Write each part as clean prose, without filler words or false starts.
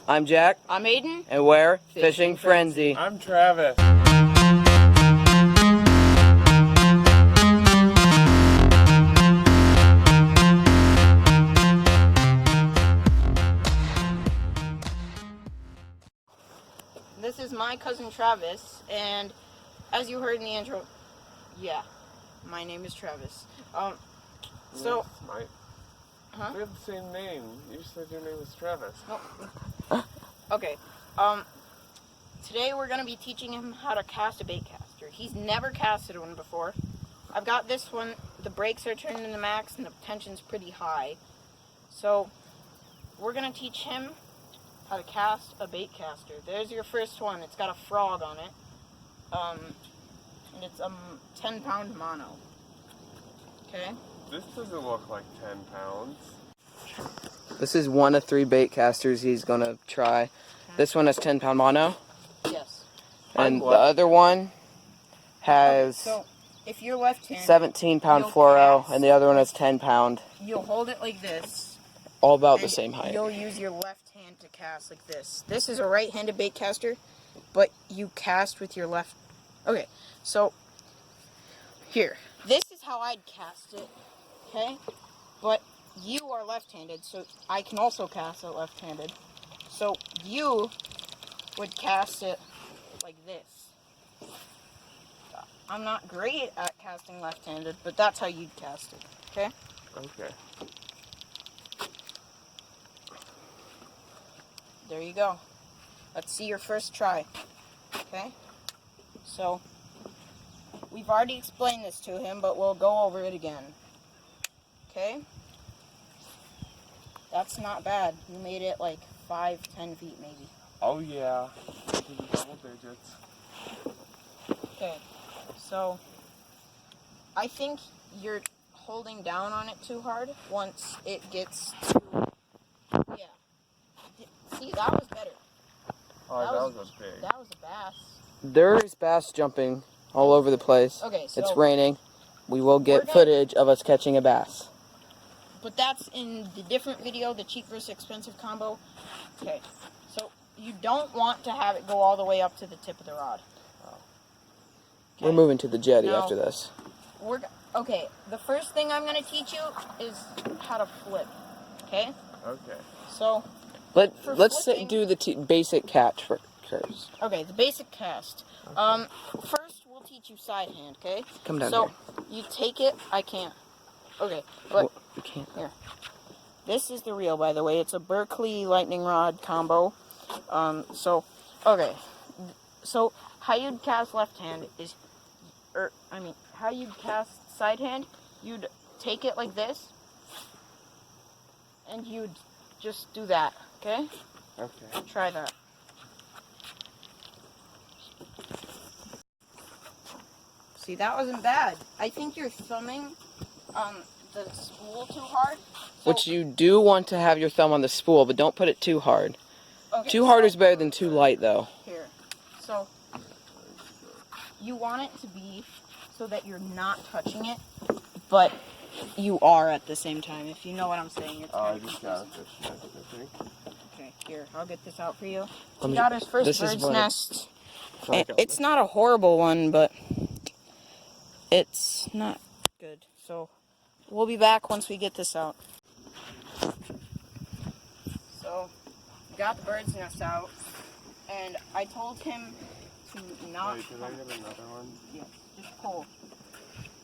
I'm Jack. I'm Aiden. And we're Fishing Frenzy. I'm Travis. This is my cousin Travis, and as you heard in the intro, yeah, my name is Travis. So, Huh? We have the same name. You said your name was Travis. No. Okay. Today we're gonna be teaching him how to cast a baitcaster. He's never casted one before. I've got this one. The brakes are turned into max, and the tension's pretty high. So, we're gonna teach him how to cast a baitcaster. There's your first one. It's got a frog on it. And it's a 10-pound mono. Okay? This doesn't look like 10 pounds. This is one of 3 bait casters he's gonna try. Okay. This one has 10-pound mono. Yes. And the other one has so if you're left-handed, 17-pound fluoro, and the other one has 10-pound. You'll hold it like this. All about the same height. You'll use your left hand to cast like this. This is a right-handed bait caster, but you cast with your left. Okay, so here. This is how I'd cast it, okay? But you are left-handed, so I can also cast it left-handed. So you would cast it like this. I'm not great at casting left-handed, but that's how you'd cast it, okay? Okay. There you go. Let's see your first try. Okay? So, we've already explained this to him, but we'll go over it again. Okay? That's not bad. You made it like 5-10 feet maybe. Oh yeah. Double digits. Okay. So, I think you're holding down on it too hard once it gets to... Yeah. See, that was better. Oh, that was a big. That was a bass. There is bass jumping all over the place. Okay, so... It's raining. We will get footage of us catching a bass. But that's in the different video, the cheap versus expensive combo. Okay, so you don't want to have it go all the way up to the tip of the rod. Okay. We're moving to the jetty after this. Okay, the first thing I'm going to teach you is how to flip. Okay? Okay. So... Let's do the basic catch first. Okay, the basic cast. Okay. First, we'll teach you side hand, okay? Come down here. So, you take it. I can't. Okay, but... You can't. Here. This is the reel, by the way. It's a Berkeley lightning rod combo. Okay. So, how you'd cast left hand is... how you'd cast side hand, you'd take it like this, and you'd just do that. Okay? Okay. Try that. See, that wasn't bad. I think you're thumbing the spool too hard. So Which you do want to have your thumb on the spool, but don't put it too hard. Okay, too hard is better than too light, though. Here. So, you want it to be so that you're not touching it, but you are at the same time, if you know what I'm saying. It's I just got a fish nest, I think. Okay, here, I'll get this out for you. He got his first bird's nest. It's not a horrible one, but it's not good. So, we'll be back once we get this out. So, got the bird's nest out, and I told him to not... Wait, did I get another one? Yeah, just pull.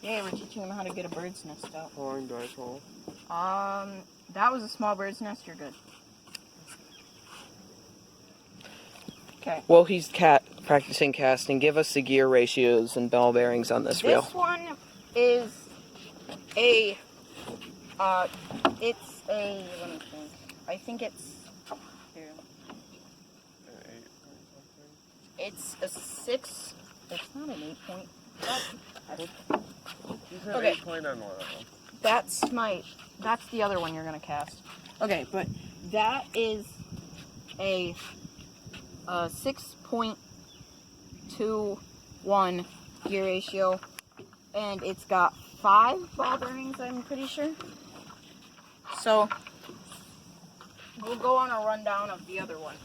Yeah, we're teaching him how to get a bird's nest out. How long do I pull? That was a small bird's nest. You're good. Okay. Well, he's practicing casting. Give us the gear ratios and ball bearings on this reel. This one is a, it's a, let me think. I think it's, here. An 8 point something? It's a 6, it's not an 8 point. You said Okay. 8 point on one of them. That's the other one you're going to cast. Okay, but that is a 6.21 gear ratio, and it's got 5 ball bearings, I'm pretty sure. So we'll go on a rundown of the other one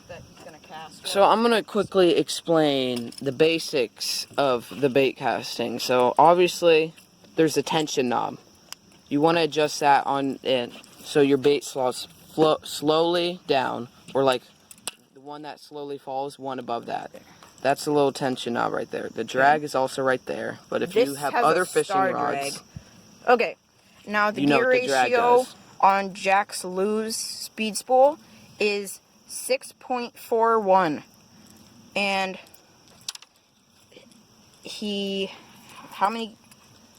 that he's gonna cast. So I'm gonna quickly explain the basics of the bait casting. So obviously, there's a tension knob. You want to adjust that on it so your bait slows slowly down, or like the one that slowly falls, one above that. That's the little tension knob right there. The drag is also right there, but if you have other fishing rods, okay. Now the gear ratio on Jack's Lose speed spool is 6.41, and how many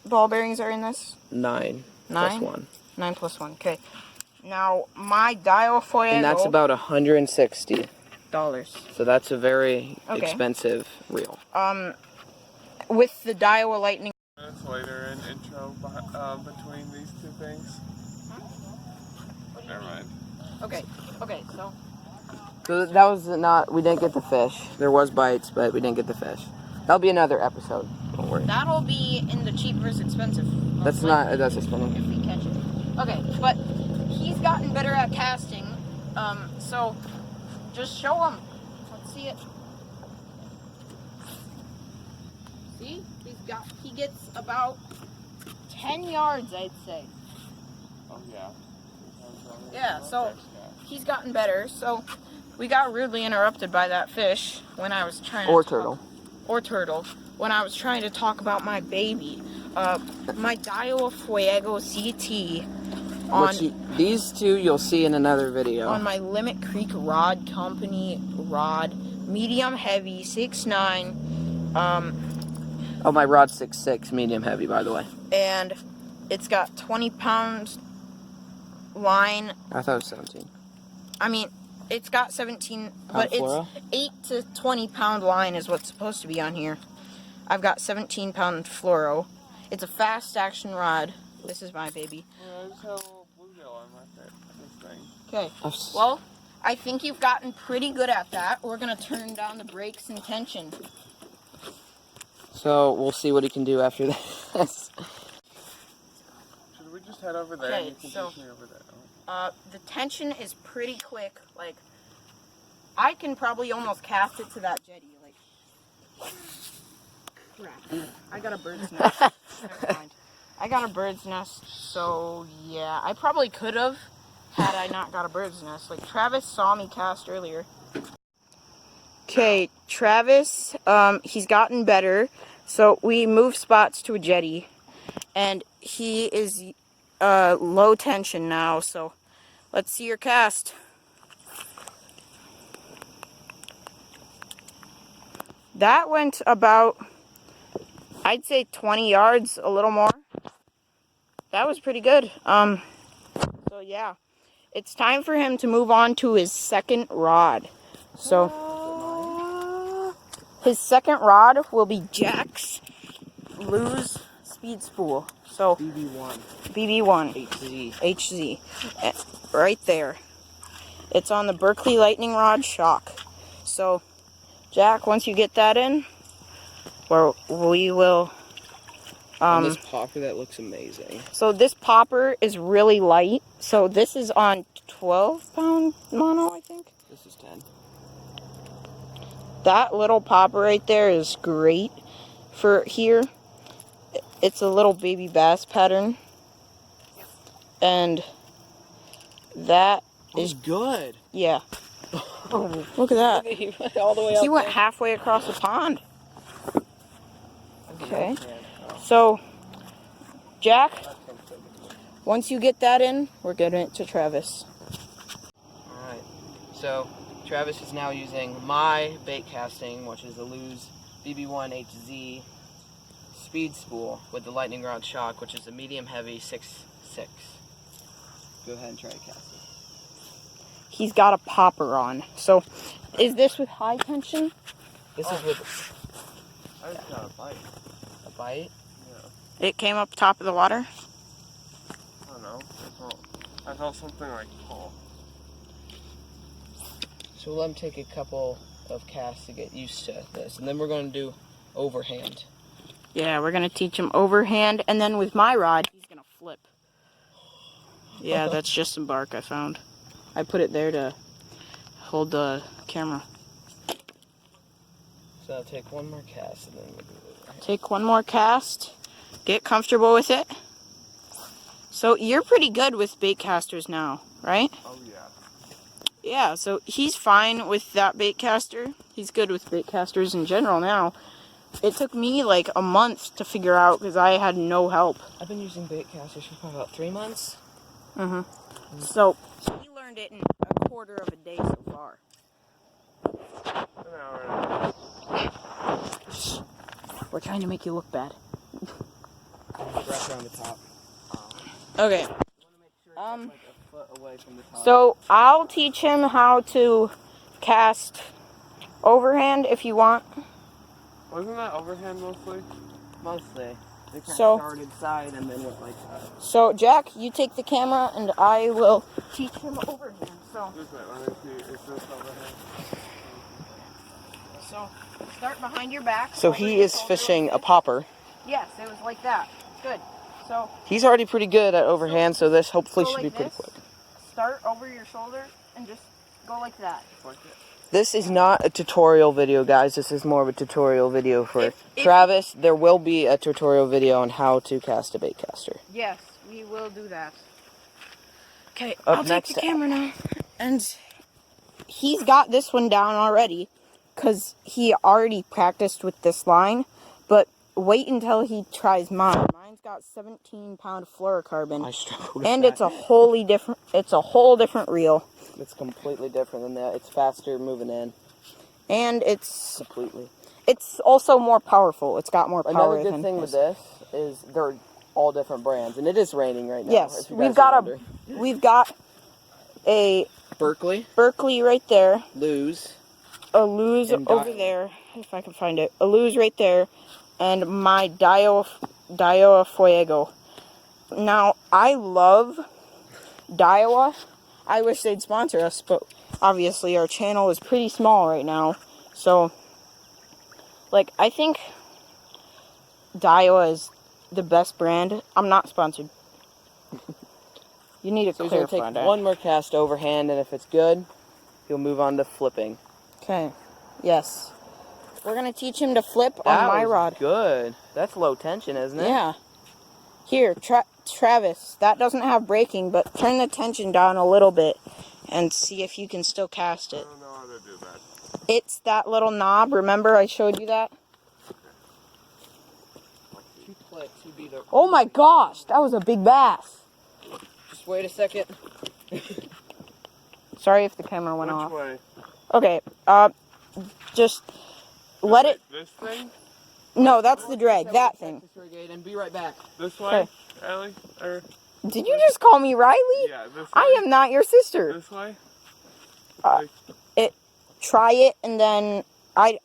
ball bearings are in this? 9 plus 1. 9 plus 1. Okay. Now my Dial Fuego. And that's about $160. So that's a very expensive reel. With the Daiwa Lightning. Minutes later, an intro between these two things. Never mind. Okay. Okay. So that was not. We didn't get the fish. There was bites, but we didn't get the fish. That'll be another episode. Don't worry. That'll be in the cheap versus expensive. That's not. That's just funny. If we catch it. Okay, but he's gotten better at casting. So just show him. Let's see it. See, he gets about 10 yards, I'd say. Oh yeah. Yeah. So he's gotten better. So we got rudely interrupted by that fish when I was trying to turtle. Or turtle. When I was trying to talk about my baby. My Dial Fuego CT these two you'll see in another video. On my Limit Creek Rod Company rod, medium heavy, 6'9". Oh, my rod's 6'6", medium heavy, by the way. And it's got 20 pounds line. I thought it was 17. I mean, it's got 17, but it's 8 to 20 pound line is what's supposed to be on here. I've got 17 pound fluoro. It's a fast action rod. This is my baby. I just have a little bluegill on this thing. Okay. Well, I think you've gotten pretty good at that. We're gonna turn down the brakes and tension. So we'll see what he can do after this. Should we just head over there and you can teach me over there? The tension is pretty quick. Like, I can probably almost cast it to that jetty. Like, crap. I got a bird's nest. Never mind. I got a bird's nest, so yeah. I probably could have had I not got a bird's nest. Like, Travis saw me cast earlier. Okay, Travis, he's gotten better. So we moved spots to a jetty, and he is low tension now. So let's see your cast. That went about, I'd say 20 yards, a little more. That was pretty good. So yeah, it's time for him to move on to his second rod. So his second rod will be Jack's Lose speed spool. So BB1 HZ right there. It's on the Berkeley Lightning Rod shock. So Jack, once you get that in, we will. And this popper, that looks amazing. So this popper is really light. So this is on 12-pound mono, I think. This is 10. That little popper right there is great for here. It's a little baby bass pattern. And that is good. Yeah. Look at that. He went all the way He went halfway across the pond. Okay. So, Jack, once you get that in, we're getting it to Travis. Alright. So, Travis is now using my bait casting, which is the Lose BB1 HZ speed spool with the lightning rod shock, which is a medium heavy 6'6". Go ahead and try to cast it. He's got a popper on. So, is this with high tension? This is with... I just got a bite. A bite? Yeah. It came up top of the water? I don't know. I felt something like pull. So we'll let him take a couple of casts to get used to this. And then we're going to do overhand. Yeah, we're going to teach him overhand. And then with my rod, he's going to flip. Yeah, that's just some bark I found. I put it there to hold the camera. So I'll take one more cast and then we'll do it. Take one more cast. Get comfortable with it. So you're pretty good with baitcasters now, right? Oh yeah. Yeah, so he's fine with that baitcaster. He's good with baitcasters in general now. It took me like a month to figure out because I had no help. I've been using baitcasters for probably about 3 months. So he learned it in a quarter of a day so far. An hour and a half. We're trying to make you look bad. Wrap around the top. Okay. Like a foot away from the top. So I'll teach him how to cast overhand if you want. Wasn't that overhand mostly? Mostly. They kind of So- started side and then went like that. So Jack, you take the camera and I will teach him overhand. So This way, let me see. Is this overhand? start behind your back. So over he your is shoulder fishing like a this. popper. Yes, it was like that. Good. So He's already pretty good at overhand, so this hopefully go should like be pretty this. quick. Start over your shoulder and just go like that. Like it. This is not a tutorial video, guys. This is more of a tutorial video for If- Travis. There will be a tutorial video on how to cast a baitcaster. Yes, we will do that. Okay, Up I'll next take the camera now. And he's got this one down already because he already practiced with this line. But wait until he tries mine. Mine's got 17-pound fluorocarbon. I struggle with And that. it's a whole different reel. It's completely different than that. It's faster moving in. And it's Completely. also more powerful. It's got more power. Another good thing with this is they're all different brands, and it is raining right now. Yes, if you we've guys got are wondering. we've got a Berkeley, Berkeley right there, Lose, a Lose and over Dio. there, if I can find it, a Lose right there, and my Dio Fuego. Now I love Daiwa. I wish they'd sponsor us, but obviously our channel is pretty small right now. So, like, I think Daiwa is the best brand. I'm not sponsored. You need to So he's going to clarify take that. one more cast overhand, and if it's good, he'll move on to flipping. Okay. Yes. We're going to teach him to flip That on my was rod. good. That's low tension, isn't it? Yeah. Here, Travis, that doesn't have braking, but turn the tension down a little bit and see if you can still cast I it. don't know how to do that. It's that little knob. Remember I showed you that? Two clicks, you'd be the... Oh my gosh, that was a big bass. Just wait a second. Sorry if the camera went Which off. way? Okay, just let it... This thing? No, that's the drag, that thing. And be right back. This way? Okay. Ellie? Or Did you just call me Riley? yeah, this way? I am not your sister. This way? Try it and then I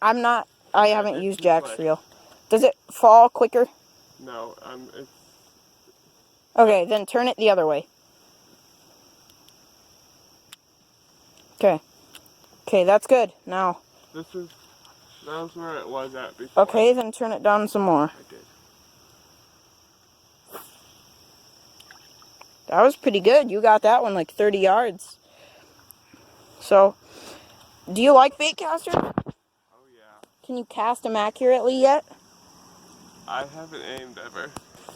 haven't it's used this Jack's way. reel. Does it fall quicker? No, it's... Okay, then turn it the other way. Okay. Okay, that's good. Now. That was where it was at before. Okay, then turn it down some more. I did. That was pretty good. You got that one like 30 yards. So, do you like baitcaster? Oh yeah. Can you cast them accurately yet? I haven't aimed ever.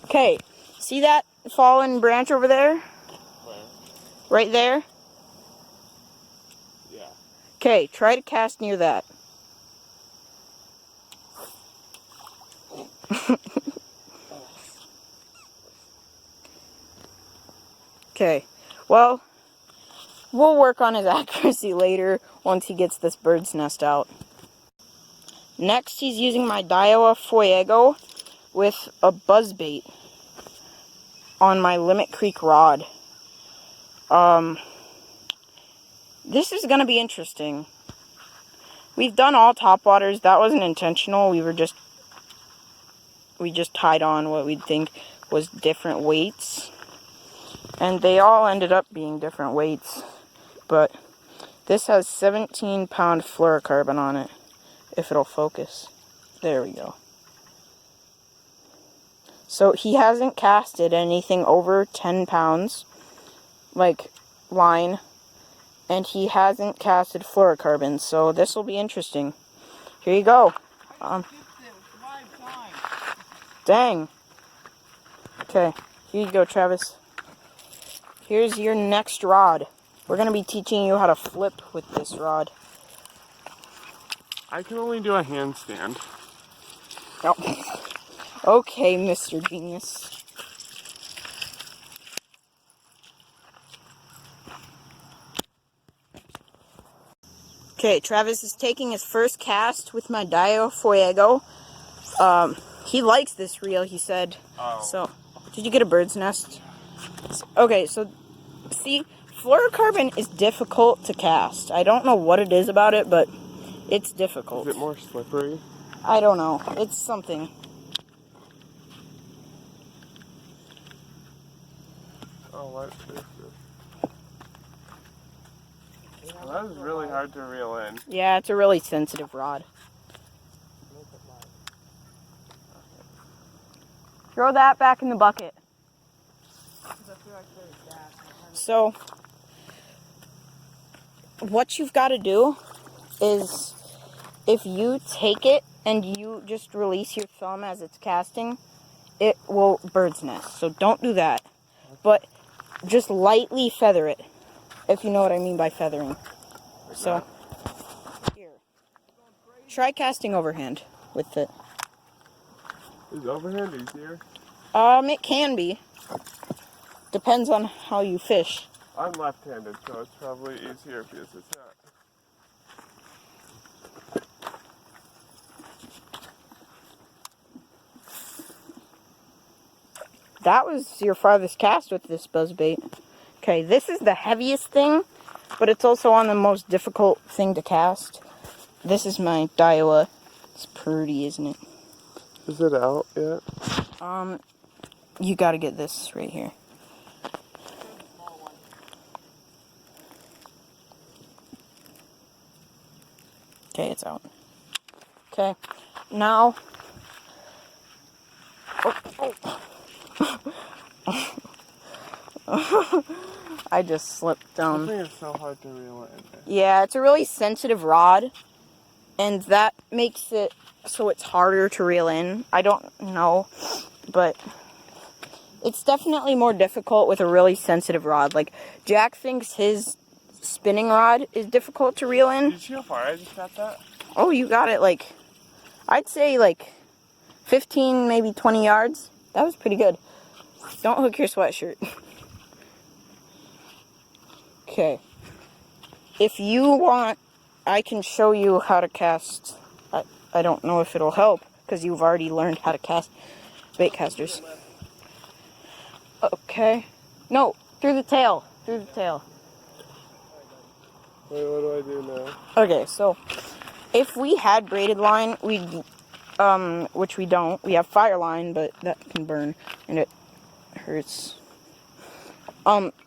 Okay, see that fallen branch over there? Where? Right there? Yeah. Okay, try to cast near that. Okay, well, we'll work on his accuracy later once he gets this bird's nest out. Next, he's using my Daiwa Fuego with a buzzbait on my Limit Creek rod. This is going to be interesting. We've done all topwaters. That wasn't intentional. We just tied on what we'd think was different weights. And they all ended up being different weights. But this has 17-pound fluorocarbon on it. If it'll focus. There we go. So he hasn't casted anything over 10 pounds. Like line. And he hasn't casted fluorocarbon, so this will be interesting. Here you go. Dang. Okay, here you go, Travis. Here's your next rod. We're going to be teaching you how to flip with this rod. I can only do a handstand. Oh. Okay, Mr. Genius. Okay, Travis is taking his first cast with my Dio Fuego. He likes this reel, he said. Oh. So, did you get a bird's nest? Okay, so, see, fluorocarbon is difficult to cast. I don't know what it is about it, but it's difficult. Is it more slippery? I don't know. It's something. Oh, what is this? Well, that is really hard to reel in. Yeah, it's a really sensitive rod. Throw that back in the bucket. So, what you've got to do is, if you take it and you just release your thumb as it's casting, it will bird's nest. So don't do that. But just lightly feather it, if you know what I mean by feathering. So, here. Try casting overhand with it. Is overhand easier? It can be. Depends on how you fish. I'm left-handed, so it's probably easier because it's not. That was your farthest cast with this buzzbait. Okay, this is the heaviest thing, but it's also on the most difficult thing to cast. This is my Daiwa. It's pretty, isn't it? Is it out yet? You gotta get this right here. Okay, it's out. Okay, now... I just slipped down. I think it's so hard to reel in. Yeah, it's a really sensitive rod, and that makes it so it's harder to reel in. I don't know, but it's definitely more difficult with a really sensitive rod. Like, Jack thinks his spinning rod is difficult to reel in. Did you see how far I just got that? Oh, you got it, like, I'd say, like, 15, maybe 20 yards. That was pretty good. Don't hook your sweatshirt. Okay. If you want, I can show you how to cast. I don't know if it'll help, because you've already learned how to cast baitcasters. Okay. No, through the tail. Through the tail. Wait, what do I do now? Okay, so if we had braided line, we'd, which we don't. We have fire line, but that can burn, and it hurts.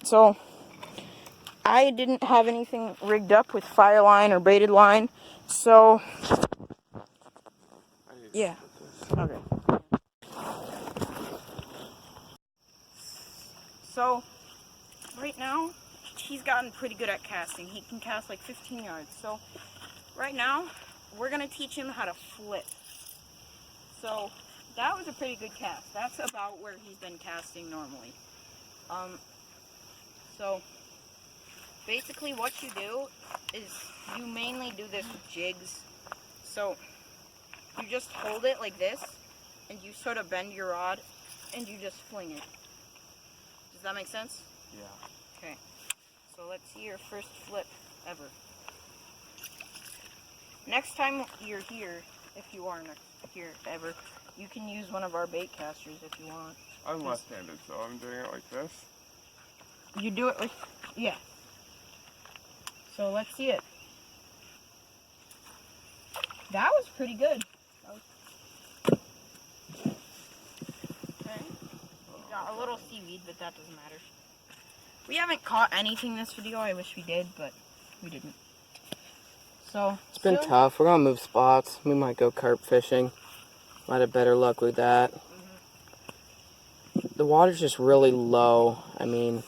So I didn't have anything rigged up with fire line or braided line, so yeah. Okay. So right now, he's gotten pretty good at casting. He can cast like 15 yards. So right now, we're gonna teach him how to flip. So that was a pretty good cast. That's about where he's been casting normally. So basically what you do is you mainly do this with jigs. So you just hold it like this, and you sort of bend your rod, and you just fling it. Does that make sense? Yeah. Okay. So let's see your first flip ever. Next time you're here, if you are here ever, you can use one of our bait casters if you want. I'm left-handed, so I'm doing it like this. You do it like, yeah. So let's see it. That was pretty good. Okay. We got a little seaweed, but that doesn't matter. We haven't caught anything this video. I wish we did, but we didn't. So It's been tough. We're gonna move spots. We might go carp fishing. Might have better luck with that. The water's just really low. I mean,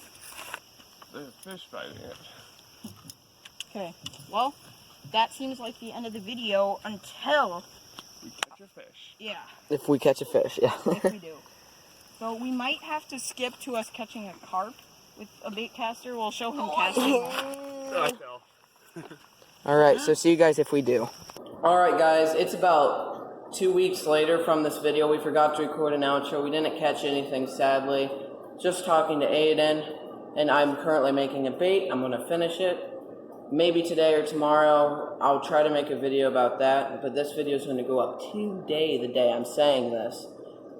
There's a fish biting it. Okay, well, that seems like the end of the video until... we catch a fish. Yeah. If we catch a fish, yeah. If we do. So we might have to skip to us catching a carp with a bait caster. We'll show him casting. I fell. Alright, so see you guys if we do. Alright guys, it's about 2 weeks later from this video. We forgot to record an outro. We didn't catch anything, sadly. Just talking to Aiden, and I'm currently making a bait. I'm going to finish it. Maybe today or tomorrow, I'll try to make a video about that, but this video is going to go up today, the day I'm saying this.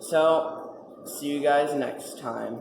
So, see you guys next time.